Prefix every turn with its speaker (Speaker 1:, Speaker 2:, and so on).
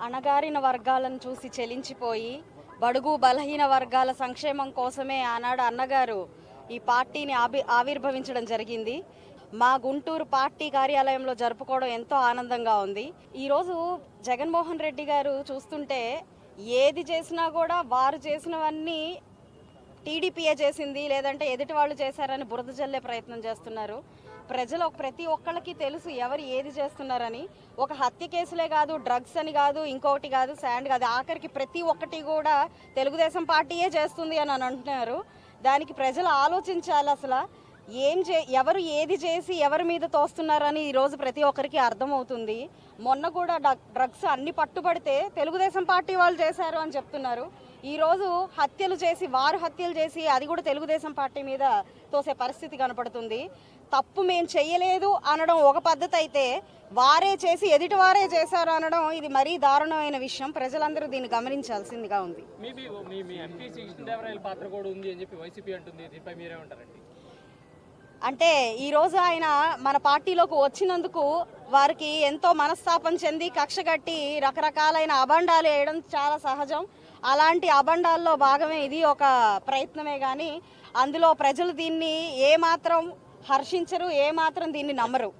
Speaker 1: అణగారిన వర్గాలను చూసి చెలించిపోయి బడుగు బలహీన వర్గాల సంక్షేమం కోసమే ఆనాడు అన్నగారు ఈ పార్టీని ఆవిర్భవించడం జరిగింది. మా గుంటూరు పార్టీ కార్యాలయంలో జరుపుకోవడం ఎంతో ఆనందంగా ఉంది. ఈరోజు జగన్మోహన్ రెడ్డి గారు చూస్తుంటే ఏది చేసినా కూడా వారు చేసినవన్నీ టీడీపీఏ చేసింది, లేదంటే ఎదుటి వాళ్ళు చేశారని బురద జల్లే ప్రయత్నం చేస్తున్నారు. ప్రజలు ప్రతి ఒక్కళ్ళకి తెలుసు ఎవరు ఏది చేస్తున్నారని. ఒక హత్య కేసులే కాదు, డ్రగ్స్ అని కాదు, ఇంకొకటి కాదు, శాండ్ కాదు, ఆఖరికి ప్రతి ఒక్కటి కూడా తెలుగుదేశం పార్టీయే చేస్తుంది అని అంటున్నారు. దానికి ప్రజలు ఆలోచించాలి. అసలు ఎవరు ఏది చేసి ఎవరి మీద తోస్తున్నారని ఈరోజు ప్రతి ఒక్కరికి అర్థమవుతుంది. మొన్న కూడా డ్రగ్స్ అన్ని పట్టుబడితే తెలుగుదేశం పార్టీ వాళ్ళు చేశారు అని చెప్తున్నారు. ఈరోజు వారు హత్యలు చేసి అది కూడా తెలుగుదేశం పార్టీ మీద తోసే పరిస్థితి కనపడుతుంది. తప్పు మేము చెయ్యలేదు అనడం ఒక పద్ధతి అయితే, వారే చేసి ఎదుటి వారే చేశారు అనడం ఇది మరీ దారుణమైన విషయం. ప్రజలందరూ దీన్ని గమనించాల్సిందిగా ఉంది. అంటే ఈరోజు ఆయన మన పార్టీలోకి వచ్చినందుకు వారికి ఎంతో మనస్తాపం చెంది కక్షగట్టి రకరకాలైన అబండాలు వేయడం చాలా సహజం. అలాంటి అబండాల్లో భాగమే ఇది, ఒక ప్రయత్నమే. కానీ అందులో ప్రజలు దీన్ని ఏమాత్రం హర్షించరు, ఏమాత్రం దీన్ని నమ్మరు.